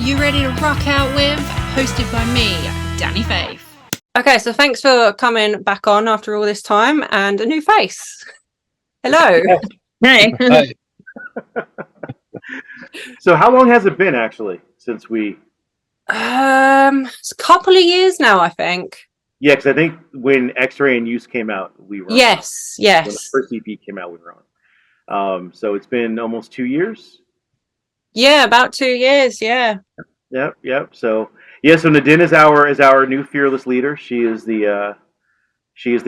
You ready to rock out with? Hosted by me, Danny Faith. Okay, so thanks for coming back on after all this time and a new face. Hello. Hey. Hi. So how long has it been actually since we? It's a couple of years now, I think. Yeah, because I think when X-Ray and Use came out, we were Yes, on. When the yes. first EP came out, we were on. So it's been almost 2 years. Yeah, about 2 years. Yeah. Yep. So yeah, so Nadine is our new fearless leader. She is the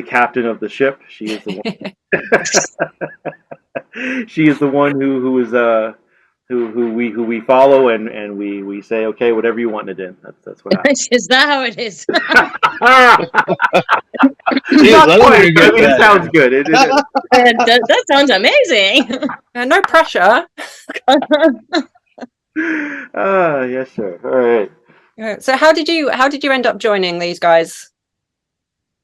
captain of the ship. She is the one. She is the one who who we follow and we say, okay, whatever you want, Nadine. That's what happens. Is that how it is? Jeez, I don't even get I mean, it that. sounds good. That sounds amazing. No pressure. Yes, sir. All right. So how did you end up joining these guys?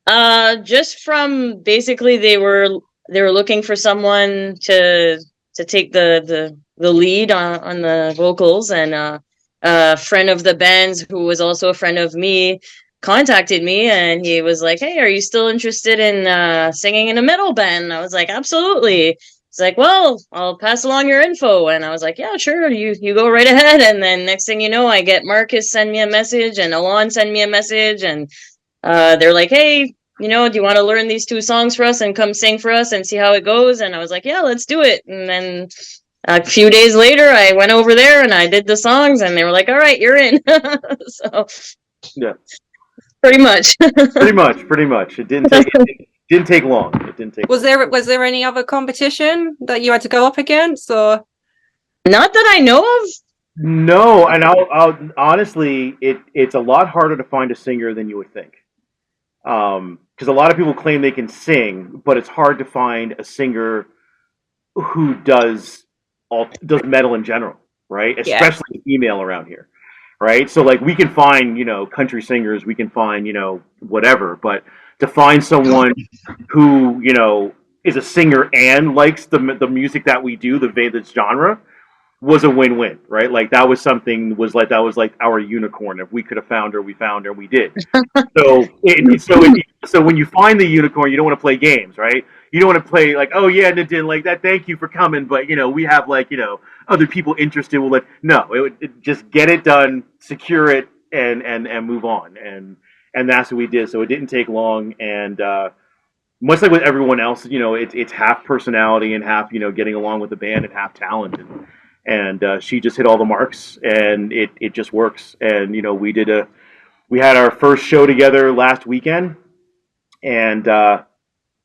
Just from basically they were looking for someone to take the lead on the vocals, and a friend of the band's who was also a friend of me contacted me, and he was like, "Hey, are you still interested in singing in a metal band?" And I was like, "Absolutely." He's like, "Well, I'll pass along your info." And I was like, "Yeah, sure, you go right ahead." And then next thing you know, I get Marcus send me a message and Alon send me a message, and they're like, "Hey, do you want to learn these 2 songs for us and come sing for us and see how it goes?" And I was like, "Yeah, let's do it." And then a few days later, I went over there and I did the songs, and they were like, "All right, you're in." So Yeah. pretty much. Pretty much. It didn't take long. Was there any other competition that you had to go up against, or? Not that I know of. No, and I'll honestly, it's a lot harder to find a singer than you would think. Because a lot of people claim they can sing, but it's hard to find a singer who does metal in general, right? Yeah. Especially female around here, right? So like we can find country singers, we can find whatever, but to find someone who is a singer and likes the music that we do, the genre, was a win-win, right? Like that was like our unicorn. If we could have found her, we found her. We did. So when you find the unicorn, you don't want to play games, right? You don't want to play like, oh yeah, Nadine, like that. Thank you for coming, but we have like other people interested. We'll just get it done, secure it, and move on. And that's what we did. So it didn't take long, and much like with everyone else, it's half personality and half getting along with the band and half talent. And she just hit all the marks, and it just works. And we had our first show together last weekend, and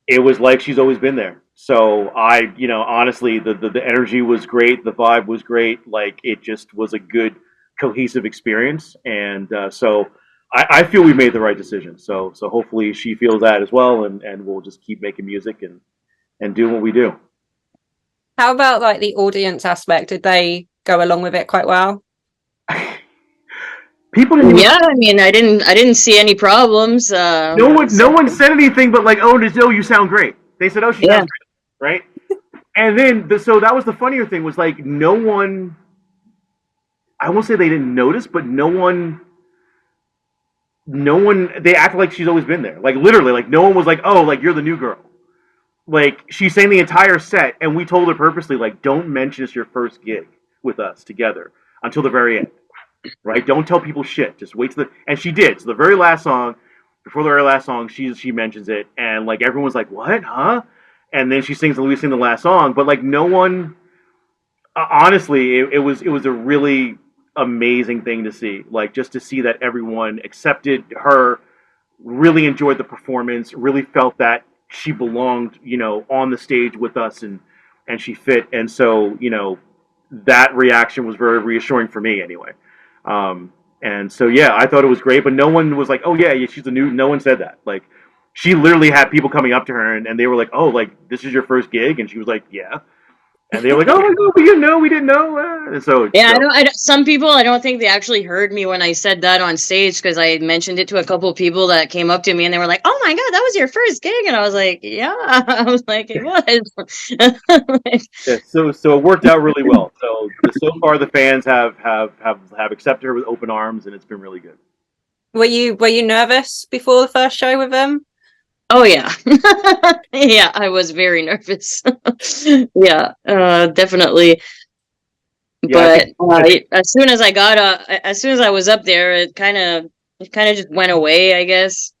it was like she's always been there. So honestly, the energy was great, the vibe was great, like it just was a good cohesive experience. And so I feel we made the right decision. So hopefully she feels that as well, and we'll just keep making music and do what we do. How about like the audience aspect? Did they go along with it quite well? People didn't. Yeah, I mean, I didn't see any problems. No one said anything but like, "Oh, you sound great." They said, "Oh, she sounds great," right? And then so that was the funnier thing was like no one. I won't say they didn't notice, but no one. They acted like she's always been there. Like literally, like no one was like, "Oh, like you're the new girl." Like she sang the entire set, and we told her purposely, like, don't mention it's your first gig with us together until the very end, right? Don't tell people shit. Just wait till and she did. So the very last song, she mentions it, and like everyone's like, what, huh? And then we sing the last song, but like no one. Honestly, it was a really amazing thing to see, like just to see that everyone accepted her, really enjoyed the performance, really felt that she belonged, on the stage with us, and she fit. And so, that reaction was very reassuring for me anyway. And so, yeah, I thought it was great, but no one was like, oh yeah, she's no one said that. Like she literally had people coming up to her and they were like, oh, like this is your first gig? And she was like, yeah. And they were like, "Oh my god, we didn't know." And so Yeah, so, some people, I don't think they actually heard me when I said that on stage, because I mentioned it to a couple of people that came up to me and they were like, "Oh my god, that was your first gig," and I was like, "Yeah," I was like, "It was." yeah, so it worked out really well. So far the fans have accepted her with open arms, and it's been really good. Were you nervous before the first show with them? Oh yeah, yeah, I was very nervous. Yeah, definitely. Yeah, But as soon as as soon as I was up there, it kind of just went away, I guess.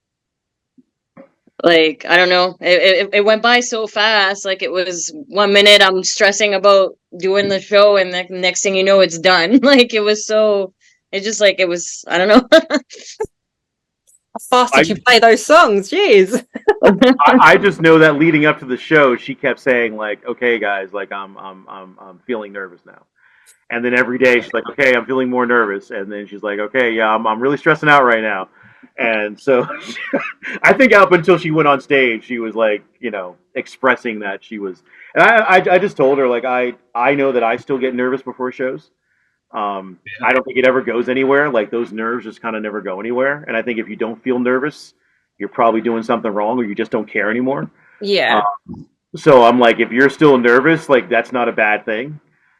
Like, I don't know, it went by so fast. Like, it was 1 minute I'm stressing about doing the show, and the next thing you know, it's done. Like, it was so, it just like, it was, I don't know. How fast did you play those songs? Jeez. I just know that leading up to the show, she kept saying like, "Okay, guys, like I'm feeling nervous now." And then every day she's like, "Okay, I'm feeling more nervous." And then she's like, "Okay, yeah, I'm really stressing out right now." And so I think up until she went on stage, she was like, expressing that she was. And I just told her like I know that I still get nervous before shows. I don't think it ever goes anywhere. Like those nerves just kind of never go anywhere. And I think if you don't feel nervous, you're probably doing something wrong, or you just don't care anymore. Yeah. So I'm like, if you're still nervous, like that's not a bad thing.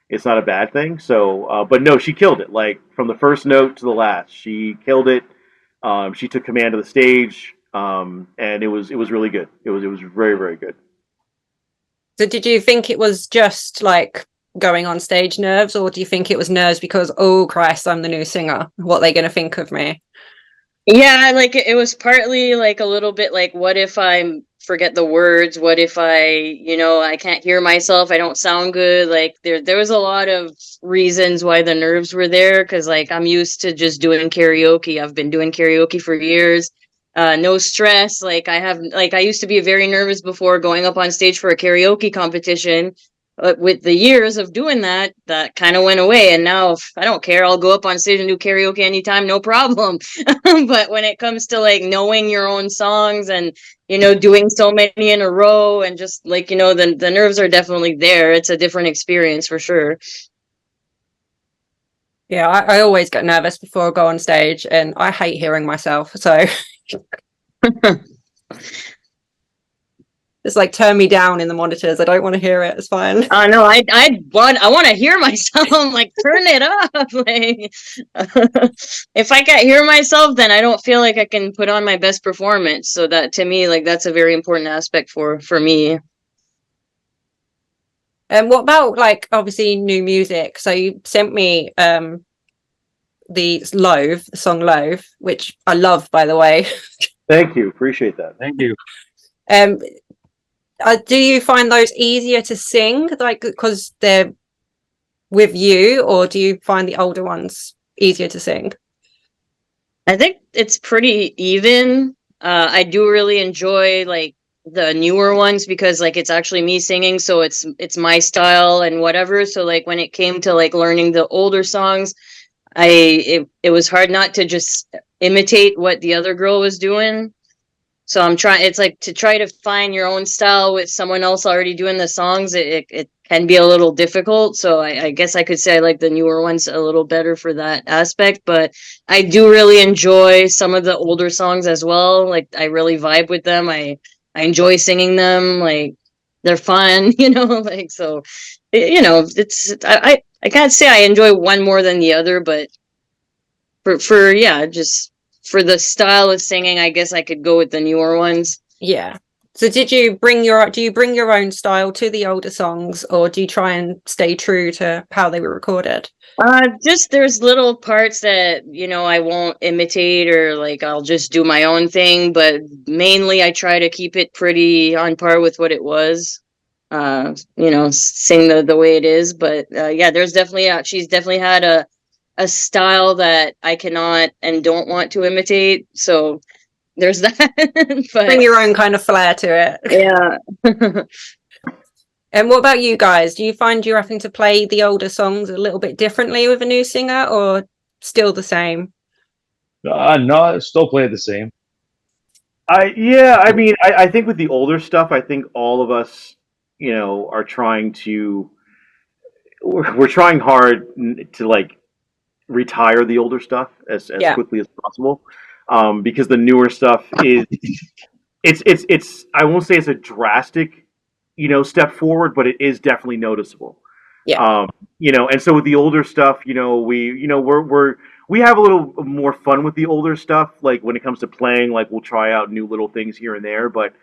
It's not a bad thing. So, but no, she killed it. Like from the first note to the last, she killed it. She took command of the stage, and it was really good. It was very, very good. So did you think it was just like going on stage nerves, or do you think it was nerves because, oh Christ, I'm the new singer, what are they going to think of me? Yeah, like it was partly like a little bit like, what if I forget the words? What if I can't hear myself? I don't sound good. Like there was a lot of reasons why the nerves were there, because like I'm used to just doing karaoke. I've been doing karaoke for years. No stress. Like I used to be very nervous before going up on stage for a karaoke competition. But with the years of doing that kind of went away. And now, if I don't care, I'll go up on stage and do karaoke anytime, no problem. But when it comes to like knowing your own songs and, doing so many in a row, and just like, the nerves are definitely there. It's a different experience for sure. Yeah, I always get nervous before I go on stage, and I hate hearing myself. So it's like turn me down in the monitors. I don't want to hear it. It's fine. No, I want to hear myself. I'm like, turn it up. Like, if I can't hear myself, then I don't feel like I can put on my best performance. So that, to me, like that's a very important aspect for me. And what about like obviously new music? So you sent me the song Loathe, which I love, by the way. Thank you, appreciate that. Thank you. Do you find those easier to sing, like because they're with you, or do you find the older ones easier to sing? I think it's pretty even. I do really enjoy like the newer ones, because like it's actually me singing, so it's my style and whatever. So like when it came to like learning the older songs, it was hard not to just imitate what the other girl was doing. So I'm trying, it's like to try to find your own style with someone else already doing the songs. It can be a little difficult. So I guess I could say I like the newer ones a little better for that aspect, but I do really enjoy some of the older songs as well. Like I really vibe with them. I enjoy singing them. Like they're fun, like, so, it's, I can't say I enjoy one more than the other, but just for the style of singing, I guess I could go with the newer ones. Yeah. So do you bring your own style to the older songs, or do you try and stay true to how they were recorded? Just there's little parts that, I won't imitate, or like I'll just do my own thing, but mainly I try to keep it pretty on par with what it was. Sing the way it is. But yeah, there's definitely she's definitely had a style that I cannot and don't want to imitate. So there's that. But bring your own kind of flair to it. Yeah. And what about you guys? Do you find you're having to play the older songs a little bit differently with a new singer, or still the same? No, still play it the same. I mean, I think with the older stuff, I think all of us, are trying to we're trying hard to like retire the older stuff as Yeah. quickly as possible, because the newer stuff is it's I won't say it's a drastic, step forward, but it is definitely noticeable. Yeah. And so with the older stuff, we have a little more fun with the older stuff. Like when it comes to playing, like we'll try out new little things here and there, but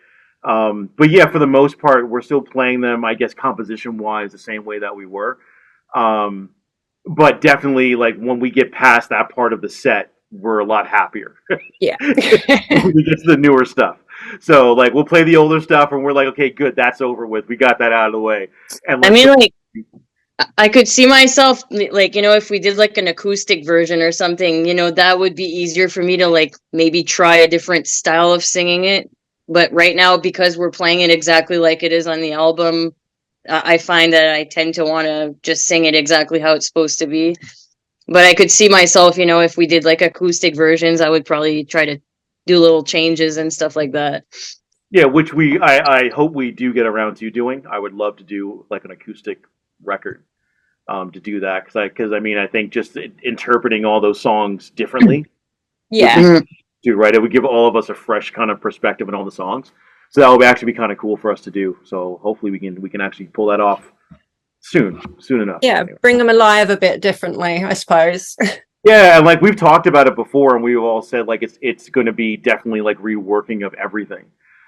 yeah, for the most part, we're still playing them, I guess, composition wise, the same way that we were. But definitely, like when we get past that part of the set, we're a lot happier. Yeah. When we get to the newer stuff. So like we'll play the older stuff, and we're like, okay, good, that's over with. We got that out of the way. And I mean, like, I could see myself, like, if we did like an acoustic version or something, that would be easier for me to like maybe try a different style of singing it. But right now, because we're playing it exactly like it is on the album, I find that I tend to want to just sing it exactly how it's supposed to be. But I could see myself, if we did like acoustic versions, I would probably try to do little changes and stuff like that. Yeah, which I hope we do get around to doing. I would love to do like an acoustic record, to do that, because I think just interpreting all those songs differently, Yeah. too, right? It would give all of us a fresh kind of perspective on all the songs. So that would actually be kind of cool for us to do. So hopefully we can actually pull that off soon enough. Yeah. Anyway. Bring them alive a bit differently, I suppose. Yeah, and like we've talked about it before, and we've all said like it's going to be definitely like reworking of everything.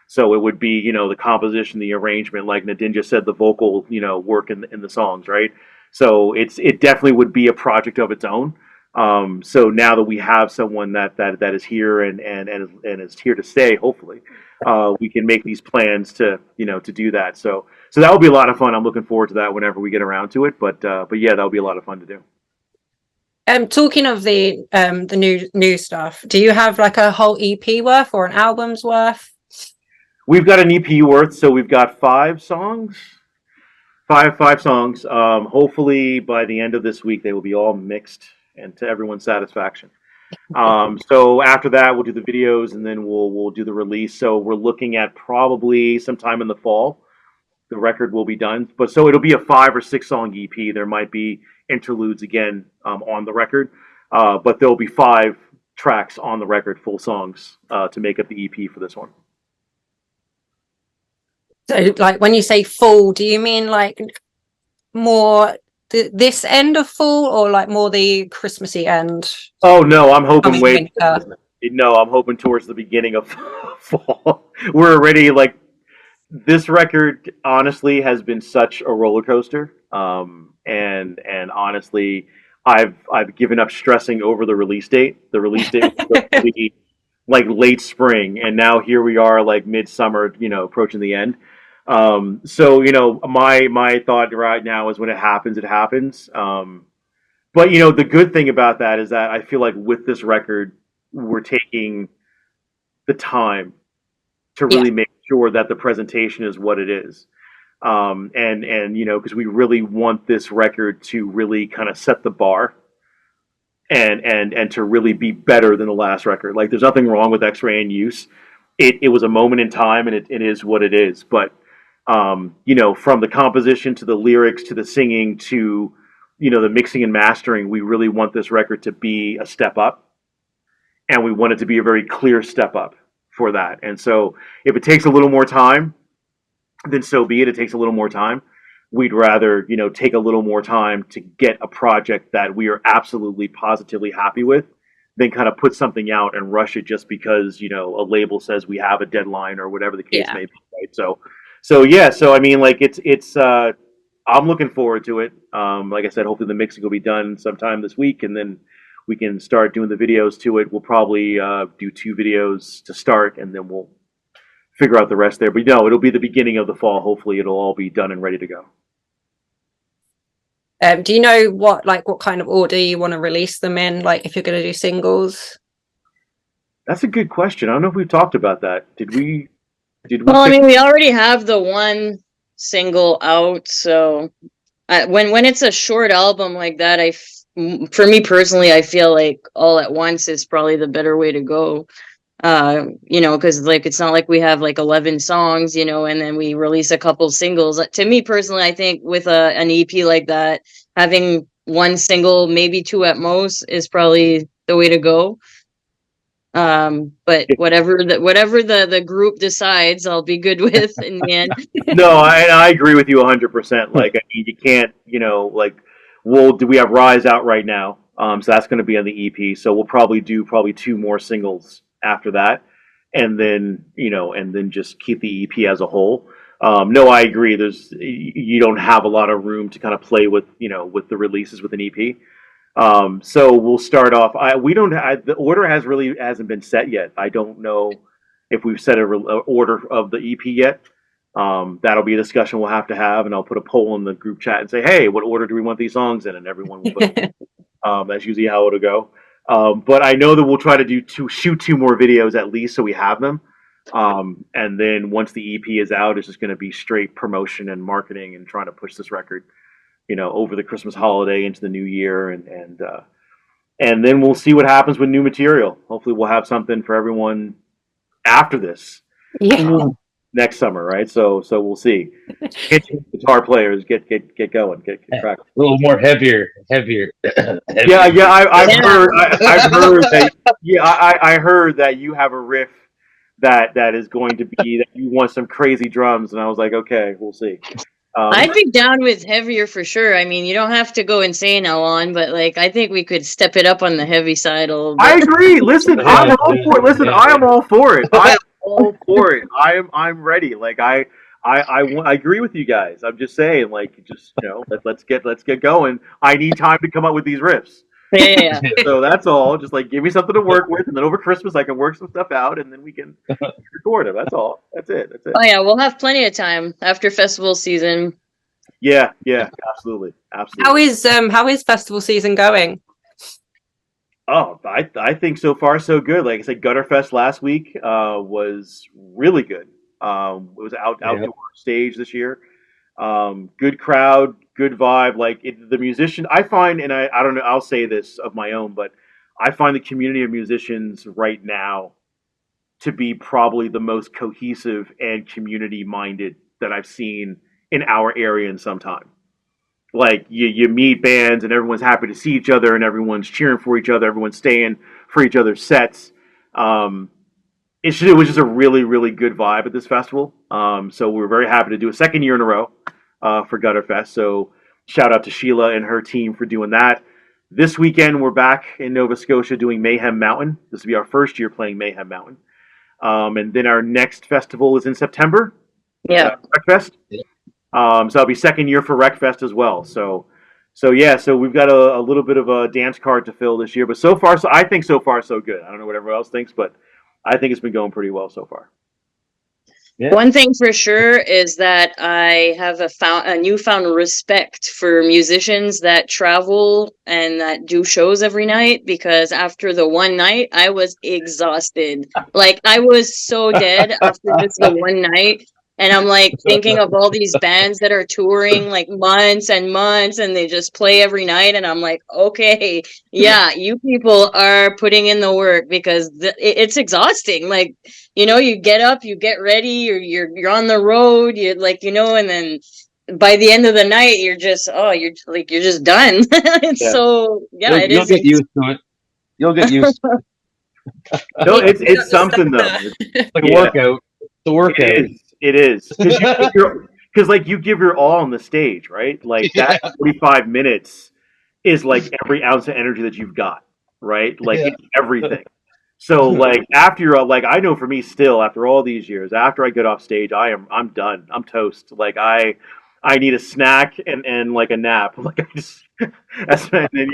So it would be the composition, the arrangement, like Nadine just said, the vocal work in the songs, right? So it definitely would be a project of its own. So now that we have someone that is here and is here to stay, hopefully, we can make these plans to do that. So that will be a lot of fun. I'm looking forward to that whenever we get around to it. But yeah, that'll be a lot of fun to do. Talking of the new stuff, do you have like a whole EP worth or an album's worth? We've got an EP worth, so we've got 5 songs. Five songs. Hopefully by the end of this week they will be all mixed and to everyone's satisfaction. So after that we'll do the videos and then we'll do the release. So we're looking at probably sometime in the fall the record will be done. But so it'll be a 5 or 6 song EP. There might be interludes again on the record, but there'll be 5 tracks on the record, full songs, to make up the EP for this one. So like when you say full, do you mean like more this end of fall or like more the Christmassy end? Oh no, I'm hoping winter. No, I'm hoping towards the beginning of fall. We're already like, this record honestly has been such a roller coaster. And honestly, I've given up stressing over the release date. The release date was supposed to be like late spring, and now here we are, like midsummer, approaching the end. So my thought right now is when it happens, it happens. But the good thing about that is that I feel like with this record, we're taking the time to really make sure that the presentation is what it is. And because we really want this record to really kind of set the bar and to really be better than the last record. Like there's nothing wrong with X-Ray in Use. It was a moment in time and it is what it is. But from the composition to the lyrics to the singing to the mixing and mastering, we really want this record to be a step up, and we want it to be a very clear step up for that. And so if it takes a little more time, then so be it. It takes a little more time. We'd rather take a little more time to get a project that we are absolutely positively happy with than kind of put something out and rush it just because a label says we have a deadline or whatever the case may be, right? So I mean, like it's I'm looking forward to it. Like I said, hopefully the mixing will be done sometime this week, and then we can start doing the videos to it. We'll probably do 2 videos to start, and then we'll figure out the rest there. But no, it'll be the beginning of the fall. Hopefully it'll all be done and ready to go. Do you know what kind of order you want to release them in? Like if you're going to do singles? That's a good question. I don't know if we've talked about that. Did we? Well, I mean, we already have the one single out. So when it's a short album like that, for me personally, I feel like All at Once is probably the better way to go. Because like it's not like we have like 11 songs, and then we release a couple singles. To me personally, I think with an EP like that, having one single, maybe two at most, is probably the way to go. But whatever the group decides, I'll be good with in the end. No, I agree with you 100%. Like, I mean, you can't, like, we have Rise out right now, so that's going to be on the EP. So we'll probably do two more singles after that, and then just keep the EP as a whole. No, I agree. You don't have a lot of room to kind of play with with the releases with an EP. So we'll start off. The order hasn't been set yet. I don't know if we've set a order of the EP yet. That'll be a discussion we'll have to have, and I'll put a poll in the group chat and say, "Hey, what order do we want these songs in?" And everyone will vote. That's usually how it'll go. But I know that we'll try to shoot two more videos at least, so we have them. And then once the EP is out, it's just going to be straight promotion and marketing and trying to push this record, over the Christmas holiday into the new year, and then we'll see what happens with new material. Hopefully, we'll have something for everyone after this. Yeah. Next summer, right? So we'll see. Get guitar players, get going, get track. A little more heavier. Yeah. I've heard that. Yeah, I heard that you have a riff that is going to be that you want some crazy drums, and I was like, okay, we'll see. I'd be down with heavier for sure. I mean, you don't have to go insane, Alon, but like I think we could step it up on the heavy side a little bit. I agree. Listen, I'm all for it. Listen, I am all for it. I am all for it. I'm ready. Like I agree with you guys. I'm just saying, like, let's get going. I need time to come up with these riffs. Yeah. So that's all. Just like give me something to work with, and then over Christmas I can work some stuff out, and then we can record it. That's all. That's it. Oh yeah, we'll have plenty of time after festival season. Yeah, absolutely. How is festival season going? Oh, I think so far so good. Like I said, Gutterfest last week was really good. It was outdoor stage this year. Good crowd, good vibe. Like the musician, I find, and I don't know, I'll say this of my own, but I find the community of musicians right now to be probably the most cohesive and community minded that I've seen in our area in some time. Like you meet bands and everyone's happy to see each other and everyone's cheering for each other. Everyone's staying for each other's sets. It was just a really, really good vibe at this festival. So we're very happy to do a second year in a row for Gutterfest. So shout out to Sheila and her team for doing that. This weekend, we're back in Nova Scotia doing Mayhem Mountain. This will be our first year playing Mayhem Mountain. And then our next festival is in September. Yeah. Wreckfest. So that'll be second year for Wreckfest as well. So we've got a little bit of a dance card to fill this year. But I think so far so good. I don't know what everyone else thinks, but I think it's been going pretty well so far. Yeah. One thing for sure is that I have a newfound respect for musicians that travel and that do shows every night, because after the one night, I was exhausted. Like, I was so dead after just the one night. And I'm like thinking of all these bands that are touring like months and months and they just play every night. And I'm like, okay, yeah, you people are putting in the work, because it's exhausting. Like, you get up, you get ready, you're on the road, and then by the end of the night, you're just done. You'll get used to it. You'll get used to it. No, it's something though. It's like a workout. It's a workout. It is. Because like you give your all on the stage, right? Like that 45 minutes is like every ounce of energy that you've got, right? Like it's everything. So like after you're like, I know for me still after all these years, after I get off stage, I'm done. I'm toast. Like I need a snack and like a nap. Like I just and then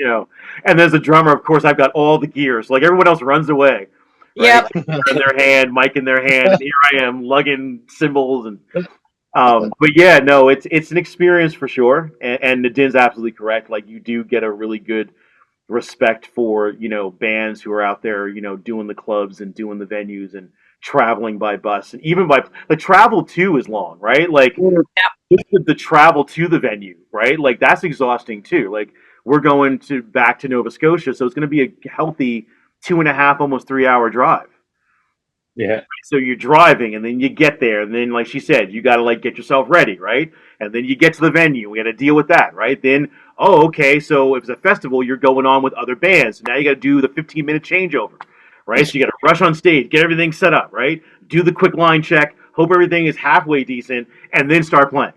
and as a drummer, of course, I've got all the gear. So like everyone else runs away. Right? Yep. In their hand, mic in their hand, and here I am lugging cymbals and but yeah, no, it's an experience for sure. And Nadin's absolutely correct. Like you do get a really good respect for, bands who are out there, doing the clubs and doing the venues and traveling by bus, and even by the travel too is long, right? Like the travel to the venue, right? Like that's exhausting too. Like we're going back to Nova Scotia, so it's going to be a healthy 2.5, almost 3 hour drive. Yeah. So you're driving and then you get there and then like she said, you got to like get yourself ready, right? And then you get to the venue. We got to deal with that, right? Then, oh, okay, so if it's a festival, you're going on with other bands. So now you got to do the 15-minute changeover, right? So you got to rush on stage, get everything set up, right? Do the quick line check, hope everything is halfway decent, and then start playing,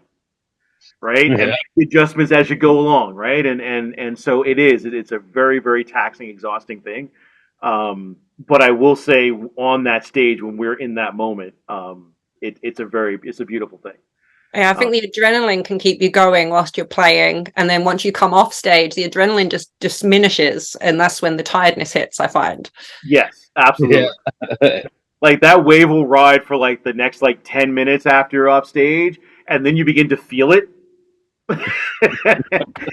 right? Yeah. And make the adjustments as you go along, right? And so it's a very, very taxing, exhausting thing. But I will say on that stage when we're in that moment, it's a beautiful thing. Yeah, I think the adrenaline can keep you going whilst you're playing, and then once you come off stage, the adrenaline just diminishes, and that's when the tiredness hits, I find. Yes, absolutely. Yeah. Like that wave will ride for like the next like 10 minutes after you're off stage, and then you begin to feel it. And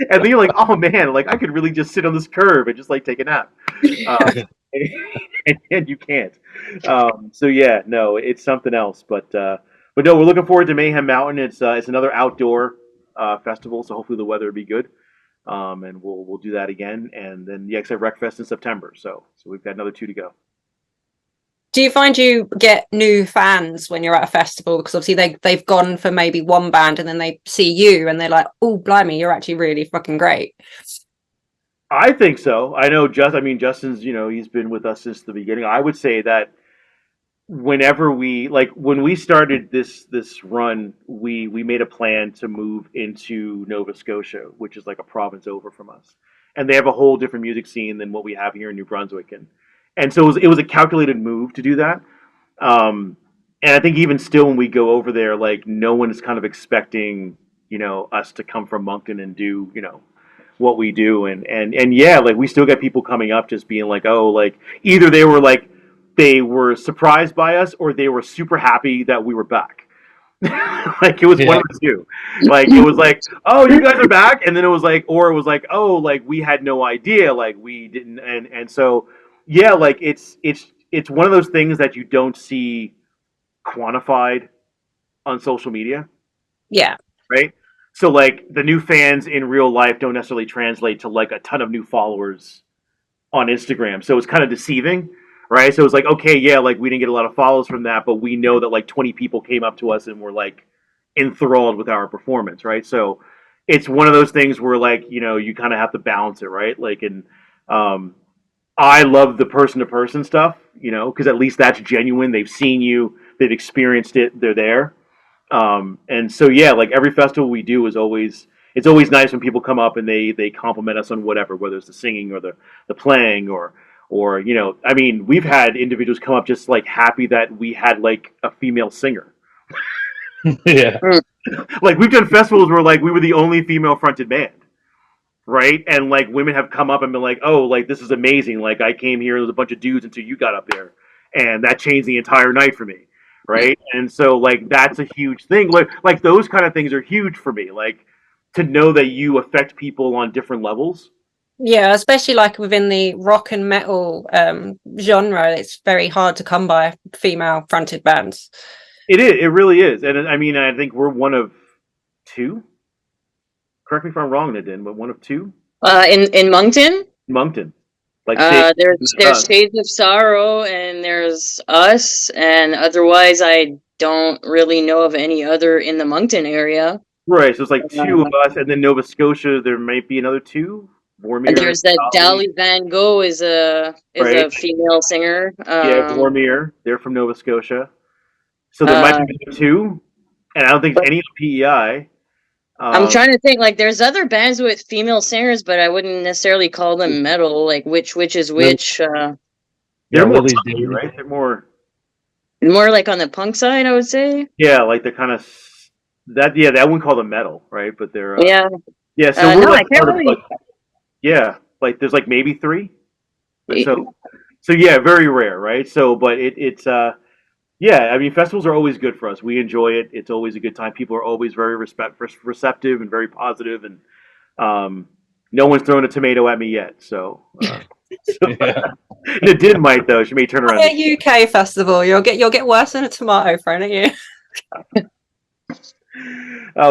then you're like, oh man, like I could really just sit on this curve and just like take a nap. And you can't. So yeah, no, it's something else. But no, we're looking forward to Mayhem Mountain. It's another outdoor festival, so hopefully the weather will be good. And we'll do that again. And then the XF Wreckfest in September. So we've got another 2 to go. Do you find you get new fans when you're at a festival? Because obviously they've gone for maybe one band and then they see you and they're like, oh, blimey, you're actually really fucking great. I think so. I know Justin's, he's been with us since the beginning. I would say that whenever when we started this run, we made a plan to move into Nova Scotia, which is like a province over from us. And they have a whole different music scene than what we have here in New Brunswick. And so it was a calculated move to do that. And I think even still when we go over there, like no one is kind of expecting, us to come from Moncton and do, what we do. And yeah, like we still get people coming up just being like, oh, like either they were surprised by us or they were super happy that we were back. Like it was one of the two. Like it was like, oh, you guys are back, and then it was like, oh, like we had no idea, like we didn't, and so yeah, like it's one of those things that you don't see quantified on social media. Yeah. Right. So like the new fans in real life don't necessarily translate to like a ton of new followers on Instagram. So it's kind of deceiving. Right. So it's like, okay, yeah, like we didn't get a lot of follows from that, but we know that like 20 people came up to us and were like enthralled with our performance. Right. So it's one of those things where like, you kind of have to balance it. Right. Like, and I love the person to person stuff, because at least that's genuine. They've seen you, they've experienced it, they're there. And so, yeah, like every festival we do it's always nice when people come up and they compliment us on whatever, whether it's the singing or the playing or, we've had individuals come up just like happy that we had like a female singer. Yeah. Like we've done festivals where like we were the only female fronted band. Right. And like women have come up and been like, oh, like this is amazing. Like I came here, there was a bunch of dudes until you got up there. And that changed the entire night for me. Right. And so like that's a huge thing. Like those kind of things are huge for me. Like to know that you affect people on different levels. Yeah, especially like within the rock and metal genre, it's very hard to come by female fronted bands. It is. It really is. And I think we're one of two. Correct me if I'm wrong, Nadine, but one of two. In Moncton. Moncton. Like there's Shades of Sorrow and there's us, and otherwise I don't really know of any other in the Moncton area. Right, so it's like two of us, and then Nova Scotia there might be another two. Vormir, there's that Dali Van Gogh is a female singer. Yeah, Vormir, they're from Nova Scotia. So there might be two, and I don't think any PEI. I'm trying to think, like, there's other bands with female singers, but I wouldn't necessarily call them metal. Like, which is which? They're more punky, right? They're more like on the punk side, I would say. Yeah, like they're kind of that. Yeah, that wouldn't call them metal, right? But they're yeah. So we're like part of like, yeah, like there's like maybe three. So yeah, very rare, right? So, but it's yeah, festivals are always good for us. We enjoy it. It's always a good time. People are always very receptive and very positive, and no one's thrown a tomato at me yet. So, Nadine might though. She may turn around. A UK festival, you'll get worse than a tomato thrown at you.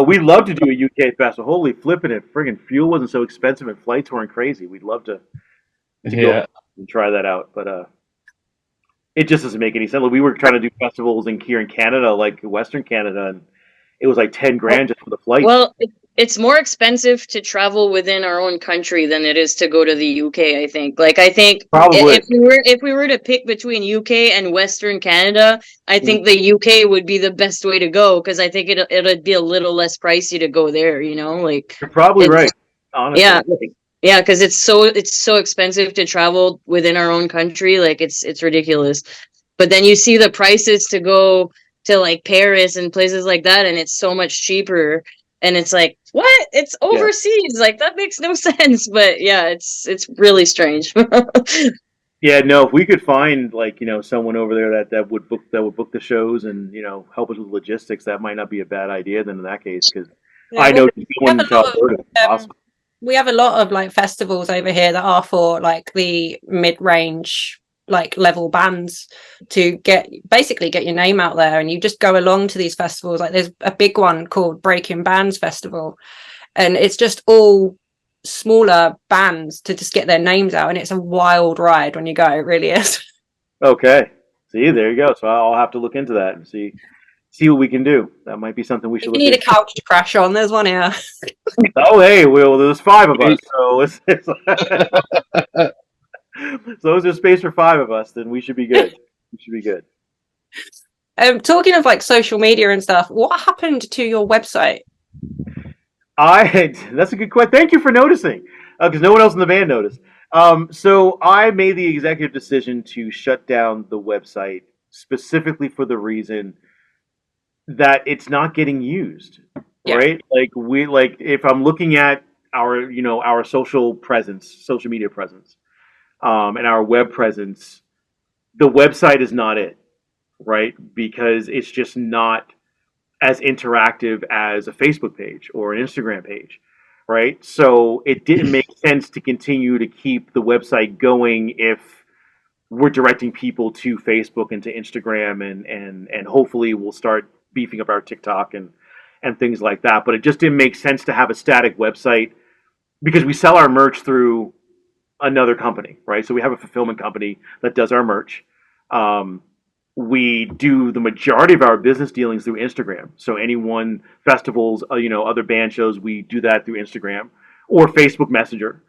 We'd love to do a UK festival. Holy flipping it! Friggin' fuel wasn't so expensive and flights weren't crazy. We'd love to go and try that out, but it just doesn't make any sense. Like, we were trying to do festivals here in Canada, like Western Canada, and it was like $10,000 just for the flight. Well, it's more expensive to travel within our own country than it is to go to the UK, I think. Like, I think Probably. if we were to pick between UK and Western Canada, I think the UK would be the best way to go, because I think it'd be a little less pricey to go there, you know? Like, You're probably right. Honestly. Yeah, because it's so expensive to travel within our own country. Like, it's ridiculous. But then you see the prices to go to like Paris and places like that, and it's so much cheaper. And it's like, what? It's overseas. Yeah. Like, that makes no sense. But yeah, it's really strange. Yeah, no, if we could find, like, you know, someone over there that would book the shows and, you know, help us with logistics, that might not be a bad idea then in that case, because I know going to Alberta is awesome. We have a lot of like festivals over here that are for like the mid-range like level bands to basically get your name out there, and you just go along to these festivals. Like, there's a big one called Breaking Bands Festival, and it's just all smaller bands to just get their names out, and it's a wild ride when you go. It really is. Okay, see, there you go. So I'll have to look into that and see what we can do. That might be something we should look into. You need a couch to crash on. There's one here. Oh, hey, Will, there's 5 of us, so so is there space for 5 of us? Then we should be good. Talking of like social media and stuff, what happened to your website? That's a good question. Thank you for noticing, because no one else in the band noticed. So I made the executive decision to shut down the website specifically for the reason that it's not getting used, right? Like, if I'm looking at our social media presence, and our web presence, the website is not it, right? Because it's just not as interactive as a Facebook page or an Instagram page, right? So it didn't make sense to continue to keep the website going if we're directing people to Facebook and to Instagram, and hopefully we'll start beefing up our TikTok and things like that. But it just didn't make sense to have a static website, because we sell our merch through another company, right? So we have a fulfillment company that does our merch. We do the majority of our business dealings through Instagram. So anyone, festivals, other band shows, we do that through Instagram or Facebook Messenger.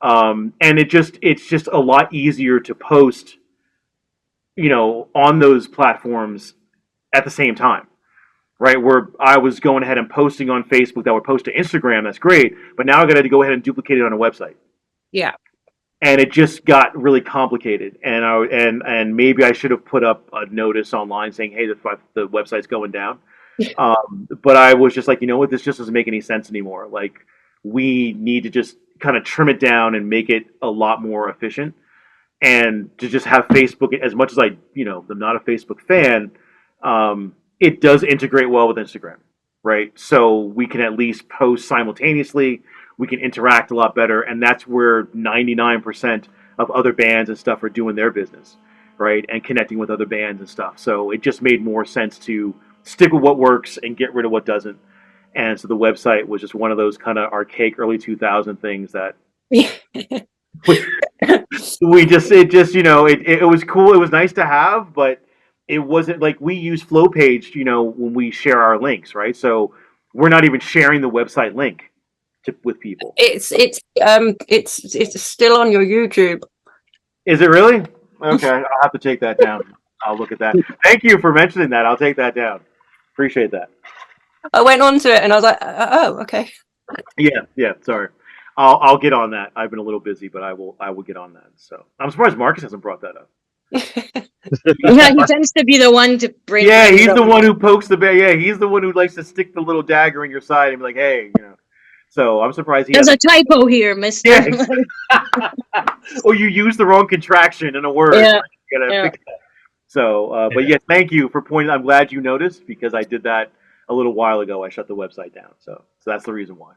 And it's just a lot easier to post, on those platforms at the same time, right? Where I was going ahead and posting on Facebook that would post to Instagram, that's great, but now I got to go ahead and duplicate it on a website. Yeah. And it just got really complicated, and maybe I should have put up a notice online saying, "Hey, the website's going down." But I was just like, you know what, this just doesn't make any sense anymore. Like, we need to just kind of trim it down and make it a lot more efficient, and to just have Facebook. As much as I'm not a Facebook fan, it does integrate well with Instagram, right? So we can at least post simultaneously. We can interact a lot better, and that's where 99% of other bands and stuff are doing their business, right? And connecting with other bands and stuff. So it just made more sense to stick with what works and get rid of what doesn't. And so the website was just one of those kind of archaic early 2000 things that it was cool. It was nice to have, but it wasn't like we use FlowPage, when we share our links, right? So we're not even sharing the website link with people. It's still on your YouTube. Is it really? Okay, I'll have to take that down. I'll look at that. Thank you for mentioning that. I'll take that down. Appreciate that. I went onto it and I was like, oh, okay. Yeah. Sorry, I'll get on that. I've been a little busy, but I will get on that. So I'm surprised Marcus hasn't brought that up. Yeah, he tends to be the one to bring. Yeah, he's the one who pokes the bear. Yeah, he's the one who likes to stick the little dagger in your side and be like, hey, So I'm surprised There's a typo here, mister. Yeah. Or you use the wrong contraction in a word. Yeah. You gotta fix that. So, but yeah, thank you for pointing. I'm glad you noticed, because I did that a little while ago. I shut the website down. So that's the reason why.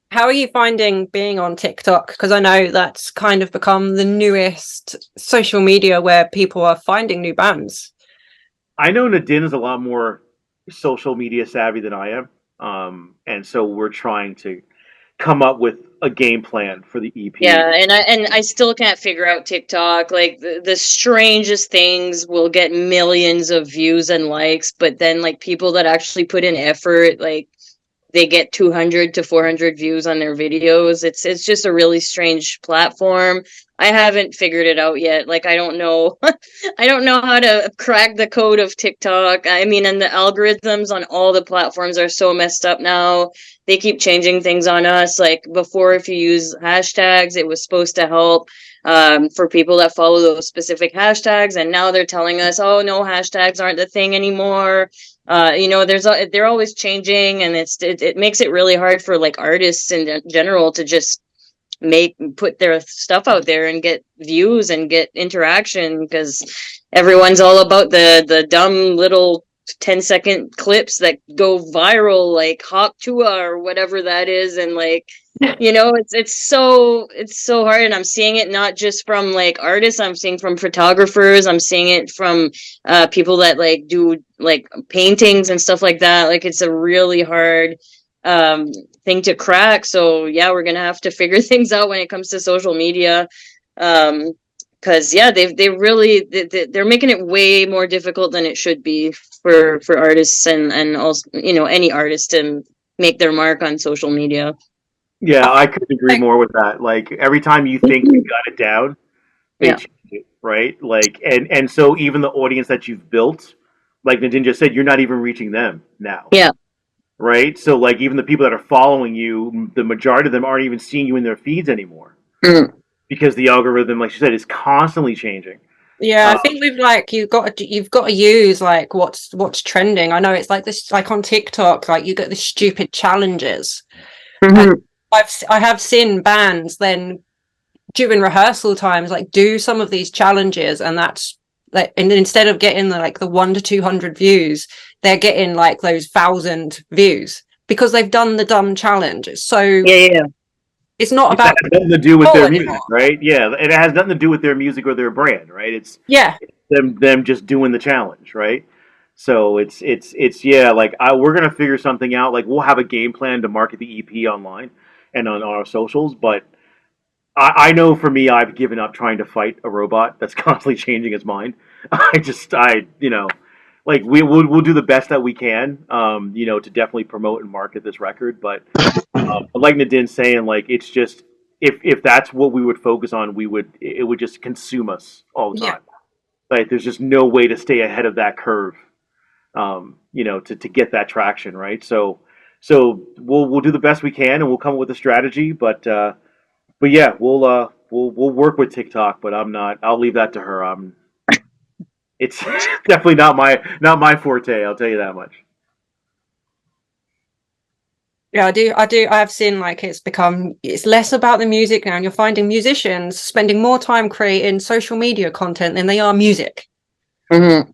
How are you finding being on TikTok? Because I know that's kind of become the newest social media where people are finding new bands. I know Nadine is a lot more social media savvy than I am. And so we're trying to come up with a game plan for the EP. Yeah, and I still can't figure out TikTok. Like, the strangest things will get millions of views and likes, but then like people that actually put in effort, like they get 200 to 400 views on their videos. It's just a really strange platform. I haven't figured it out yet. Like, I don't know. I don't know how to crack the code of TikTok. I mean, and the algorithms on all the platforms are so messed up now. They keep changing things on us. Like, before, if you use hashtags, it was supposed to help for people that follow those specific hashtags. And now they're telling us, oh, no, hashtags aren't the thing anymore. You know, they're always changing, and it makes it really hard for like artists in general to just put their stuff out there and get views and get interaction, because everyone's all about the dumb little 10-second clips that go viral, like Hawk Tua or whatever that is. And like, you know, it's so hard. And I'm seeing it not just from like artists, I'm seeing from photographers, I'm seeing it from people that like do like paintings and stuff like that. Like, it's a really hard thing to crack. So yeah, we're gonna have to figure things out when it comes to social media, because yeah, they're making it way more difficult than it should be for artists and also, you know, any artist to make their mark on social media. Yeah, I couldn't agree more with that. Like, every time you think you got it down, they Yeah. change it, right? Like, and so even the audience that you've built, like Nadine just said, you're not even reaching them now. Yeah. Right? So like, even the people that are following you, the majority of them aren't even seeing you in their feeds anymore. Mm. Because the algorithm, like you said, is constantly changing. Yeah, I think we've like you've got to use like what's trending. I know it's like this, like on TikTok, like you get the stupid challenges. Mhm. I have seen bands then during rehearsal times like do some of these challenges, and that's like, and instead of getting the 1 to 200 views, they're getting like those 1,000 views because they've done the dumb challenge. So Yeah. it's not It about has nothing to do with their anymore. music, right? Yeah, it has nothing to do with their music or their brand, right? It's Yeah, them just doing the challenge, right? So it's yeah, like we're gonna figure something out. Like, we'll have a game plan to market the EP online and on our socials, but I know for me, I've given up trying to fight a robot that's constantly changing its mind. You know, like we'll do the best that we can, you know, to definitely promote and market this record. But like Nadine's saying, like, it's just, if that's what we would focus on, it would just consume us all the Yeah. time. Like, there's just no way to stay ahead of that curve, you know, to get that traction, right? So we'll do the best we can, and we'll come up with a strategy. But yeah, we'll work with TikTok, but I'll leave that to her. It's definitely not my forte. I'll tell you that much. yeah, I have seen like it's less about the music now, and you're finding musicians spending more time creating social media content than they are music. Mhm.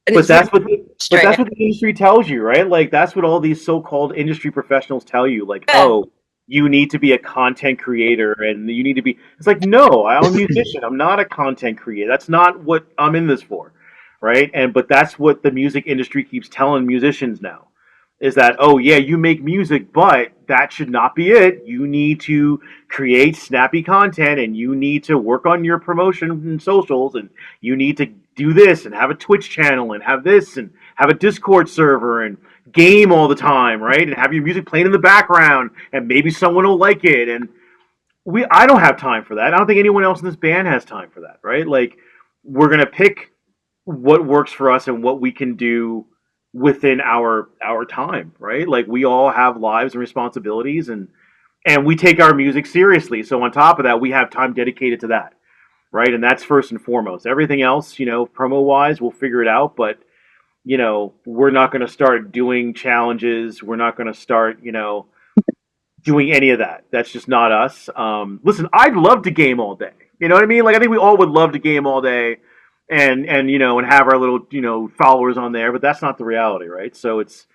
And But it's that's really what that's what the industry tells you, right? Like, that's what all these so-called industry professionals tell you. Like, Yeah. oh, you need to be a content creator, and you need to be. It's like, no, I'm a musician. I'm not a content creator. That's not what I'm in this for, right? But that's what the music industry keeps telling musicians now. Is that, oh yeah, you make music, but that should not be it. You need to create snappy content, and you need to work on your promotion and socials, and you need to do this and have a Twitch channel and have this and have a Discord server and game all the time, right? And have your music playing in the background, and maybe someone will like it. And I don't have time for that. I don't think anyone else in this band has time for that, right? Like, we're gonna pick what works for us and what we can do within our time, right? Like, we all have lives and responsibilities, and we take our music seriously. So on top of that, we have time dedicated to that, right? And that's first and foremost. Everything else, you know, promo wise, we'll figure it out. But, you know, we're not going to start doing challenges. We're not going to start, you know, doing any of that. That's just not us. Listen, I'd love to game all day. You know what I mean? Like, I think we all would love to game all day and you know, and have our little, you know, followers on there, but that's not the reality, right? So it's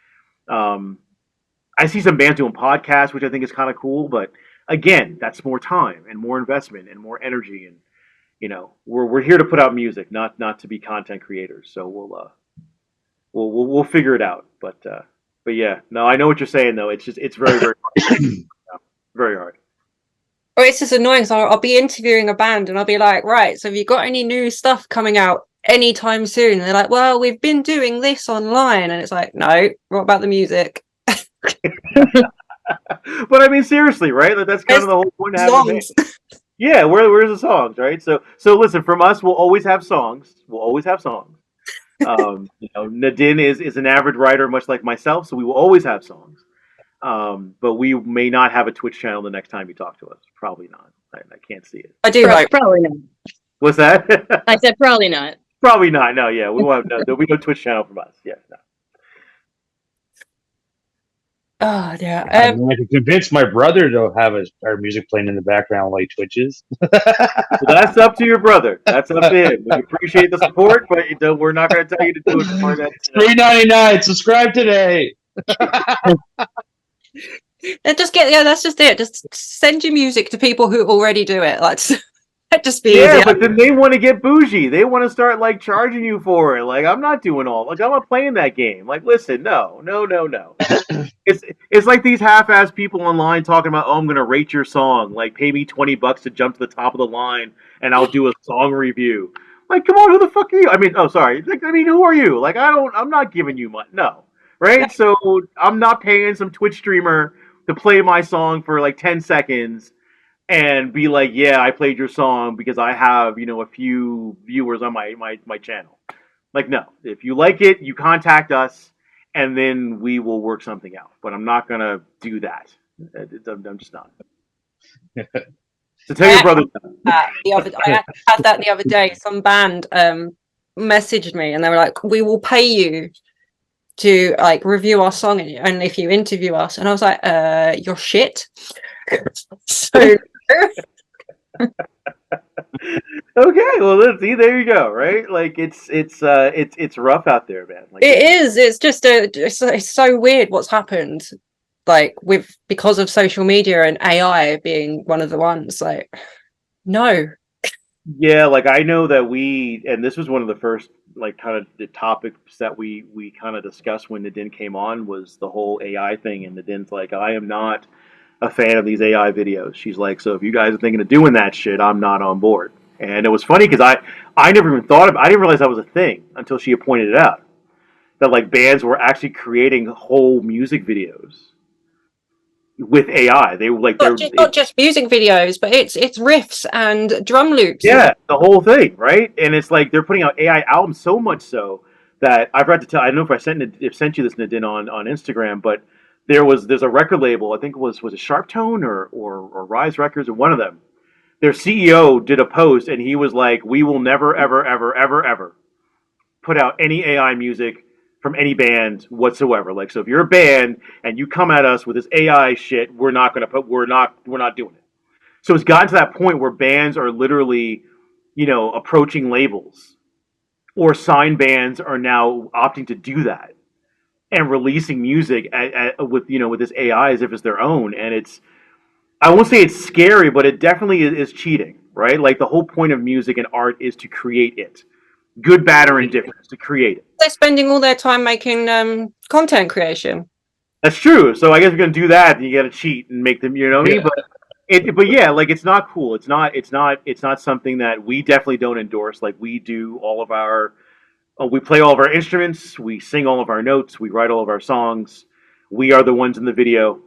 I see some bands doing podcasts, which I think is kind of cool, but again, that's more time and more investment and more energy, and you know, we're here to put out music, not to be content creators. So we'll figure it out. But yeah, no, I know what you're saying though. It's just, it's very hard. Very hard. Or it's just annoying. So I'll be interviewing a band and I'll be like, right, so have you got any new stuff coming out anytime soon? And they're like, well, we've been doing this online. And it's like, no, what about the music? But I mean, seriously, right? That's kind of the whole point of having a band. Songs. Yeah, where's the songs, right? So listen, from us, we'll always have songs. We'll always have songs. Nadine is an average writer, much like myself, so we will always have songs. But we may not have a Twitch channel the next time you talk to us. Probably not. I can't see it. I do hope. Probably not. What's that? I said probably not. Probably not. No, yeah, we won't. No, there'll be no Twitch channel from us. Yeah, no. Oh yeah. I can convince my brother to have our music playing in the background while he twitches. So that's up to your brother. That's up to him. We appreciate the support, but we're not going to tell you to do it for that. $3.99. Subscribe today. And that's just it. Just send your music to people who already do it. Like, that'd just be yeah, easier. but then they want to get bougie. They want to start like charging you for it. Like, I'm not doing all. Like, I'm not playing that game. Like, listen, no. It's like these half-ass people online talking about, oh, I'm gonna rate your song. Like, pay me $20 to jump to the top of the line, and I'll do a song review. Like, come on, who the fuck are you? I mean, oh, sorry. Like, I mean, who are you? Like, I'm not giving you money. No, right? Yeah. So I'm not paying some Twitch streamer to play my song for like 10 seconds. And be like, yeah, I played your song because I have, a few viewers on my channel. Like, no. If you like it, you contact us, and then we will work something out. But I'm not going to do that. I'm just not. So tell your brother that. I had that the other day. Some band messaged me, and they were like, we will pay you to like review our song and if you interview us. And I was like, you're shit. So... Okay, well, let's see. There you go. Right, like it's rough out there, man. Like, it is. It's just it's so weird what's happened, like because of social media and AI being one of the ones. Like, no. Yeah, like I know that and this was one of the first like kind of the topics that we kind of discussed when Nadine came on was the whole AI thing, and Nadine's like, I am not a fan of these AI videos. She's like, so if you guys are thinking of doing that shit, I'm not on board. And it was funny because I never even thought of I didn't realize that was a thing until she had pointed it out. That like bands were actually creating whole music videos with AI. They were like not just music videos, but it's riffs and drum loops. Yeah, the whole thing, right? And it's like they're putting out AI albums so much so that I've had to tell. I don't know if I sent you this, Nadine, on Instagram, but there's a record label, I think it was it Sharp Tone or Rise Records, or one of them. Their CEO did a post and he was like, we will never, ever, ever, ever, ever put out any AI music from any band whatsoever. Like, so if you're a band and you come at us with this AI shit, we're not doing it. So it's gotten to that point where bands are literally, approaching labels, or signed bands are now opting to do that and releasing music with this AI as if it's their own. And I won't say it's scary, but it definitely is cheating, right? Like the whole point of music and art is to create it. Good, bad, or indifferent, to create it. They're spending all their time making content creation. That's true. So I guess you're going to do that, and you got to cheat and make them, But yeah, like it's not cool. It's not something that we definitely don't endorse. Like we do all of our... we play all of our instruments, we sing all of our notes, we write all of our songs. We are the ones in the video.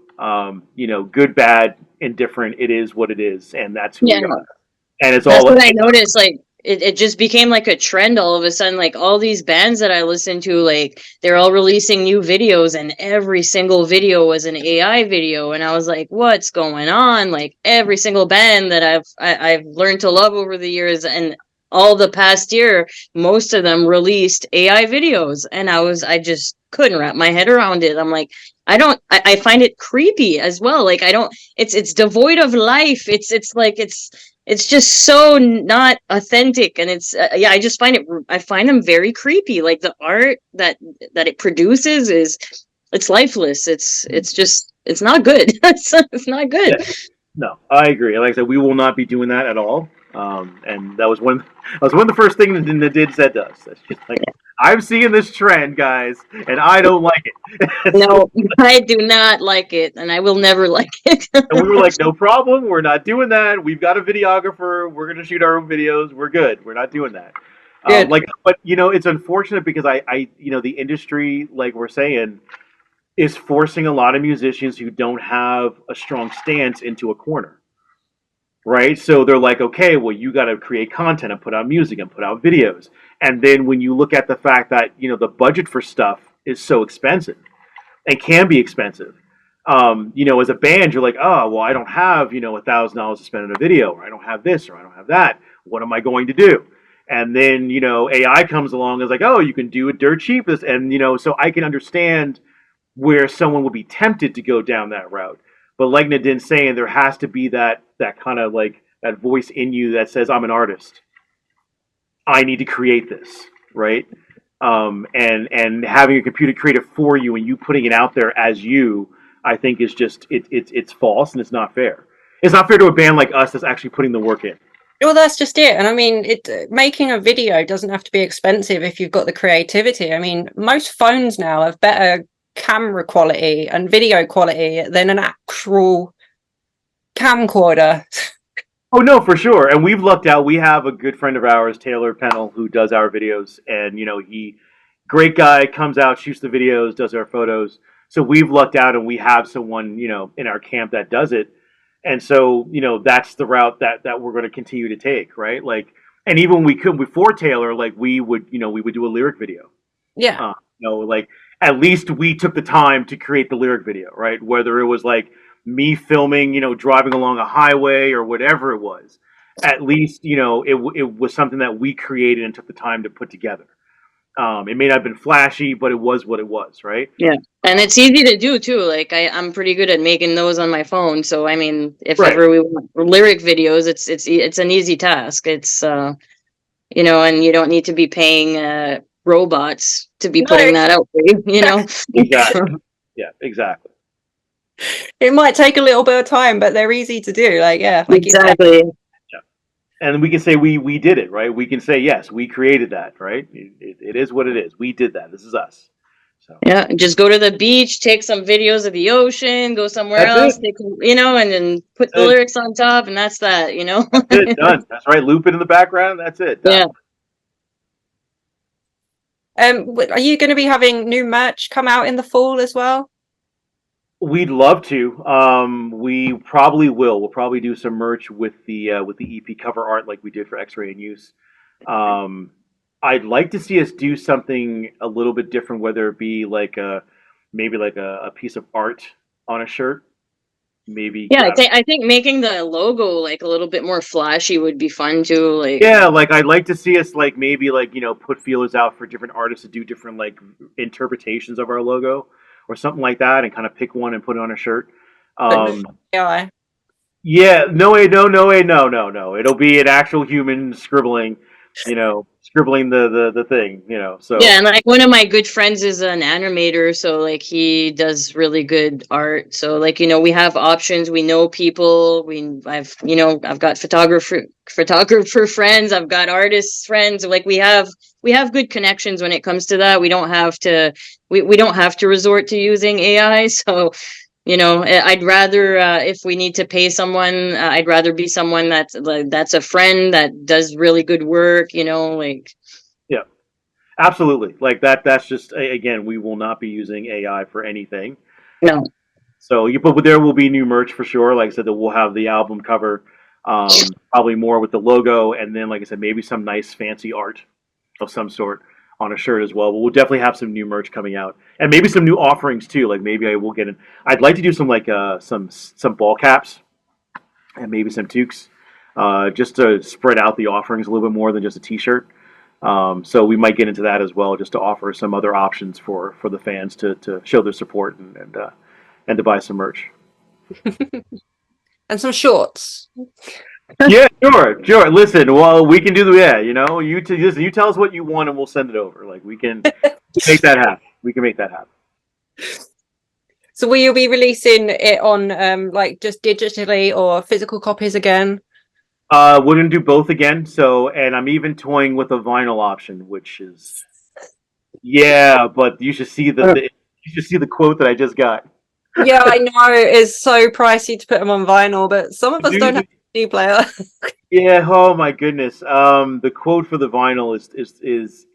Good, bad, indifferent, it is what it is, and that's who we are. And that's what I noticed, like it just became like a trend all of a sudden. Like all these bands that I listen to, like they're all releasing new videos, and every single video was an AI video. And I was like, what's going on? Like every single band that I've learned to love over the years, and all the past year, most of them released AI videos, and I just couldn't wrap my head around it. I'm like, I find it creepy as well. Like it's devoid of life. It's just so not authentic, and I just I find them very creepy. Like the art that it produces it's lifeless. It's not good. It's not good. Yeah. No, I agree. Like I said, we will not be doing that at all. And that was one of the first things that Nadine said to us. That's just like, I'm seeing this trend, guys, and I don't like it. No, I do not like it, and I will never like it. And we were like, no problem, we're not doing that. We've got a videographer. We're gonna shoot our own videos. We're good. We're not doing that. But it's unfortunate because I the industry, like we're saying, is forcing a lot of musicians who don't have a strong stance into a corner. Right? So they're like, okay, well, you got to create content and put out music and put out videos. And then when you look at the fact that, the budget for stuff is so expensive and can be expensive, as a band, you're like, oh, well, I don't have, $1,000 to spend on a video, or I don't have this, or I don't have that. What am I going to do? And then, AI comes along and is like, oh, you can do it dirt cheap. And, so I can understand where someone would be tempted to go down that route. But like Nadin's saying, there has to be that kind of like that voice in you that says, I'm an artist. I need to create this, right? And having a computer create it for you and you putting it out there as you, I think is just it's false and it's not fair. It's not fair to a band like us that's actually putting the work in. Well, that's just it. And I mean, making a video doesn't have to be expensive if you've got the creativity. I mean, most phones now have better camera quality and video quality than an actual camcorder. Oh no, for sure. And we've lucked out. We have a good friend of ours, Taylor Pennell, who does our videos, and he great guy, comes out, shoots the videos, does our photos. So we've lucked out and we have someone, in our camp that does it. And so, that's the route that we're going to continue to take, right? Like, and even when we could before Taylor, like we would do a lyric video. Yeah. Like at least we took the time to create the lyric video, right? Whether it was like me filming, driving along a highway or whatever it was, at least, it was something that we created and took the time to put together. It may not have been flashy, but it was what it was, right? Yeah. And it's easy to do too. Like I'm pretty good at making those on my phone. So, I mean, if ever we want lyric videos, it's an easy task. It's, and you don't need to be paying, robots to be putting that out for you, Exactly. Yeah, exactly. It might take a little bit of time, but they're easy to do. Like, yeah, like exactly. And we can say we did it, right? We can say, yes, we created that, right? It is what it is. We did that. This is us. So yeah, just go to the beach, take some videos of the ocean, go somewhere else, and then put the lyrics on top, and that's that, That's it, done. That's right. Loop it in the background. That's it. Done. Yeah. Are you going to be having new merch come out in the fall as well? We'd love to. We probably will. We'll probably do some merch with the EP cover art like we did for X-Ray in Use. I'd like to see us do something a little bit different, whether it be like maybe a piece of art on a shirt. Maybe. Yeah, I think making the logo like a little bit more flashy would be fun too. Like yeah, like I'd like to see us like maybe like put feelers out for different artists to do different like interpretations of our logo. Or something like that, and kind of pick one and put it on a shirt. Yeah. Yeah, no. It'll be an actual human scribbling, scribbling the thing, So yeah, and like one of my good friends is an animator, so like he does really good art. So like we have options. We know people. I've got photographer friends. I've got artists friends. Like we have good connections when it comes to that. We don't have to. We don't have to resort to using AI. So, I'd rather if we need to pay someone, I'd rather be someone that's a friend that does really good work. Like. Yeah, absolutely. Like that. That's just again, we will not be using AI for anything. No. So but there will be new merch for sure. Like I said, that we'll have the album cover, probably more with the logo, and then like I said, maybe some nice fancy art of some sort on a shirt as well. But we'll definitely have some new merch coming out, and maybe some new offerings too. Like maybe I will get in. I'd like to do some like some ball caps, and maybe some toques, just to spread out the offerings a little bit more than just a T-shirt. So we might get into that as well, just to offer some other options for the fans to show their support and to buy some merch. And some shorts. Yeah, sure. Listen, well, we can do you tell us what you want and we'll send it over. Like we can make that happen. We can make that happen. So will you be releasing it on like just digitally or physical copies again? We're gonna do both again. So, and I'm even toying with a vinyl option, which is but you should see the quote that I just got. Yeah, I know it's so pricey to put them on vinyl, but some of us don't have a CD player. Yeah, oh my goodness. The quote for the vinyl is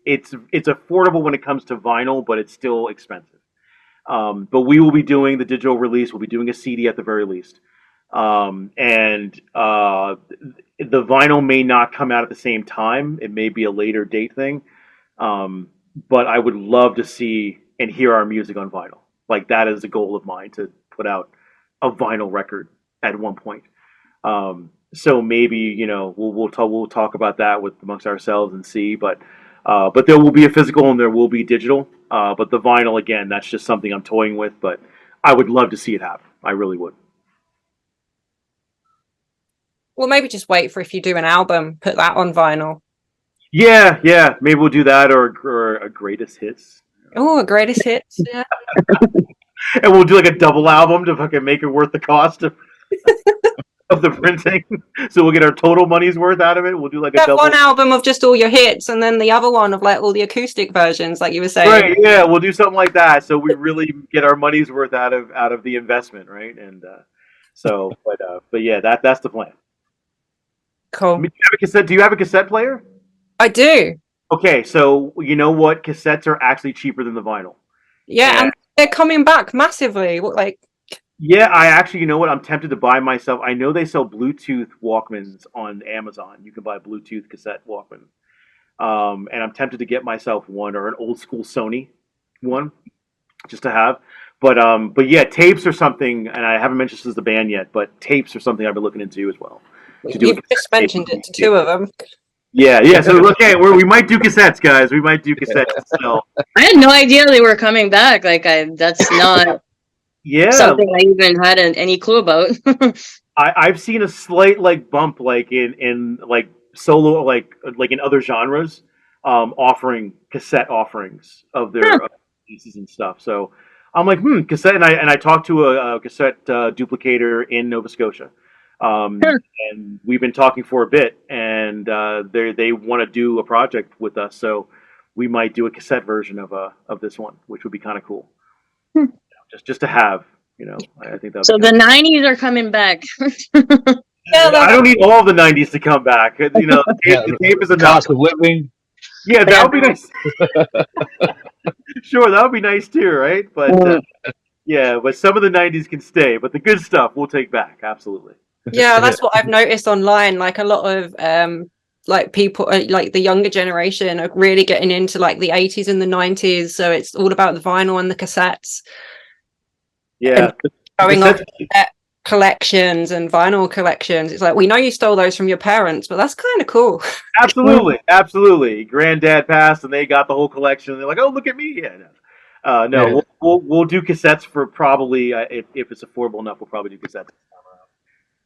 it's affordable when it comes to vinyl, but it's still expensive. But we will be doing the digital release. We'll be doing a CD at the very least. And the vinyl may not come out at the same time. It may be a later date thing. But I would love to see and hear our music on vinyl. Like, that is a goal of mine, to put out a vinyl record at one point. So maybe, you know, we'll talk about that amongst ourselves and see. But there will be a physical and there will be digital. But the vinyl, again, that's just something I'm toying with. But I would love to see it happen. I really would. Well, maybe just wait for, if you do an album, put that on vinyl. Yeah. Maybe we'll do that, or a greatest hits. Oh, a greatest hits. Yeah. And we'll do like a double album to fucking make it worth the cost of the printing. So we'll get our total money's worth out of it. We'll do like a double one album of just all your hits, and then the other one of like all the acoustic versions, like you were saying. Right, yeah, we'll do something like that. So we really get our money's worth out of the investment, right? And but yeah, that's the plan. Cool. I mean, do you have a cassette player? I do. Okay, so you know what? Cassettes are actually cheaper than the vinyl. Yeah, and they're coming back massively. Yeah, I actually, you know what? I'm tempted to buy myself. I know they sell Bluetooth Walkmans on Amazon. You can buy a Bluetooth cassette Walkman. And I'm tempted to get myself one, or an old school Sony one, just to have. But yeah, tapes or something, and I haven't mentioned this as the band yet, but tapes are something I've been looking into as well. You've just mentioned it to two of them. Yeah. So okay, we might do cassettes, guys. We might do cassettes. So. I had no idea they were coming back. That's not something I even had any clue about. I've seen a slight bump in solo like in other genres, offering cassette offerings of their pieces and stuff. So I'm like, cassette, and I talked to a cassette duplicator in Nova Scotia. And we've been talking for a bit, and they want to do a project with us, so we might do a cassette version of this one, which would be kind of cool. Just to have, you know, I think that. So the '90s are coming back. I don't need all the '90s to come back. You know, the tape is enough. Cost of living. Yeah, that would be nice. Sure, that would be nice too, right? But yeah, but some of the '90s can stay, but the good stuff we'll take back, absolutely. Yeah, that's what I've noticed online. Like a lot of people, like the younger generation, are really getting into like the 80s and the 90s. So it's all about the vinyl and the cassettes. Yeah, going on collections and vinyl collections. It's like, we know you stole those from your parents, but that's kind of cool. Absolutely. Granddad passed, and they got the whole collection. And they're like, "Oh, look at me!" Yeah, no. We'll do cassettes for probably if it's affordable enough. We'll probably do cassettes.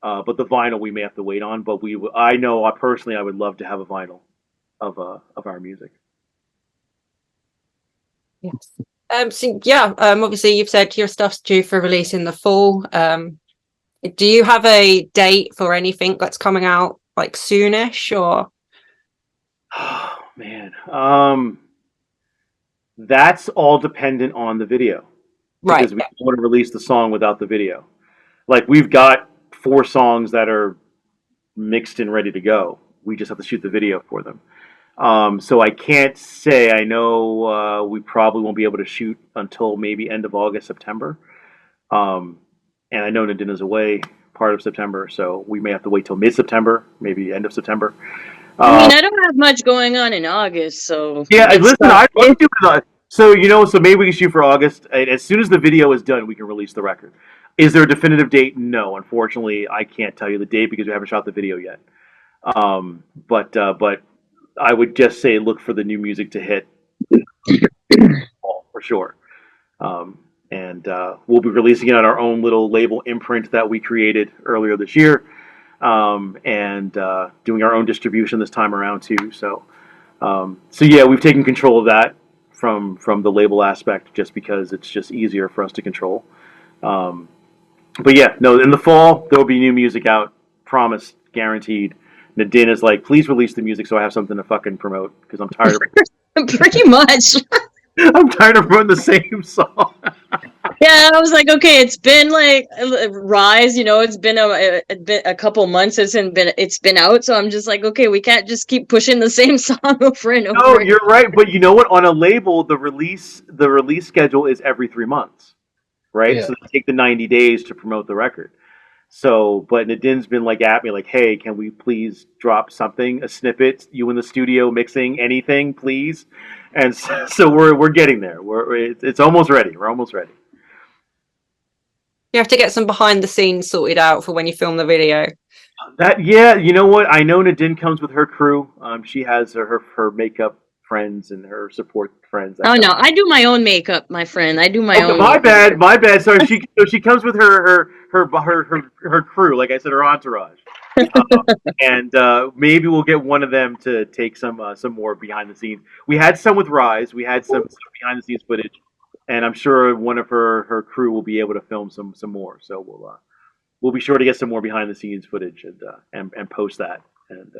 But the vinyl we may have to wait on. But I know personally I would love to have a vinyl of our music. Yes. Obviously you've said your stuff's due for release in the fall. Do you have a date for anything that's coming out like soonish, or? Oh man, that's all dependent on the video, right? Because we don't want to release the song without the video. Like, we've got 4 songs that are mixed and ready to go. We just have to shoot the video for them. So I can't say. I know we probably won't be able to shoot until maybe end of August, September. And I know Nadina's away part of September, so we may have to wait till mid-September, maybe end of September. I mean, I don't have much going on in August, so... Yeah, listen, I do it. So maybe we can shoot for August. As soon as the video is done, we can release the record. Is there a definitive date? No, unfortunately, I can't tell you the date because we haven't shot the video yet. But I would just say look for the new music to hit for sure. And we'll be releasing it on our own little label imprint that we created earlier this year, and doing our own distribution this time around too. So yeah, we've taken control of that from the label aspect, just because it's just easier for us to control. But yeah, no, in the fall there will be new music out, promised, guaranteed. Nadina's like, please release the music so I have something to fucking promote, because I'm tired of pretty much. I'm tired of running the same song. Yeah, I was like, okay, it's been like Rise, you know, it's been a couple months since it's been out, so I'm just like, okay, we can't just keep pushing the same song over and over. No, you're right, but you know what? On a label, the release schedule is every 3 months, right? Yeah. So they take the 90 days to promote the record. So, but Nadin's been like at me, like, hey, can we please drop something, a snippet, you in the studio mixing anything, please? And so we're getting there. It's almost ready. We're almost ready. You have to get some behind the scenes sorted out for when you film the video. Yeah, you know what? I know Nadine comes with her crew. She has her makeup friends and her support friends. Oh no, I do my own makeup, my friend. I do my own. My bad. Sorry, she comes with her crew. Like I said, her entourage. And maybe we'll get one of them to take some more behind the scenes. We had some with Rise. We had some behind the scenes footage. And I'm sure one of her crew will be able to film some more. So we'll be sure to get some more behind the scenes footage and post that. And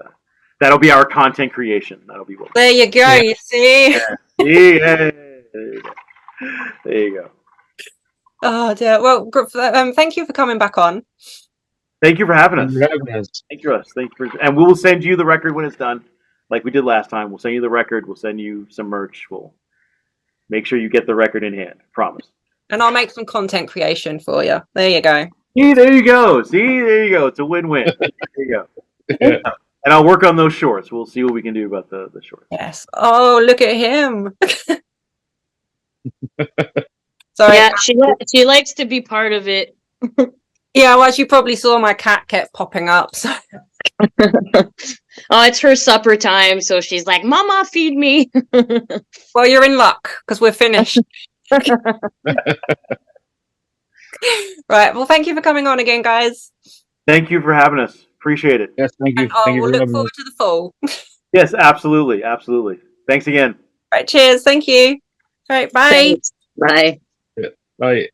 that'll be our content creation. That'll be what. There you go. Yeah. You see. Yeah. There you go. Oh dear. Well, thank you for coming back on. Thank you for having us. Thank you, and we will send you the record when it's done, like we did last time. We'll send you the record. We'll send you some merch. We'll make sure you get the record in hand. Promise. And I'll make some content creation for you. There you go. See, there you go. It's a win-win. There you go. Yeah. And I'll work on those shorts. We'll see what we can do about the shorts. Yes. Oh, look at him. Sorry. Yeah, she likes to be part of it. Yeah, well, as you probably saw, my cat kept popping up. So. Oh, it's her supper time, so she's like, "Mama, feed me." Well, you're in luck because we're finished. Right. Well, thank you for coming on again, guys. Thank you for having us. Appreciate it. Yes, thank you. And we'll look forward to the fall. Yes, absolutely. Thanks again. Right. Cheers. Thank you. All right. Bye. Thanks. Bye. Bye.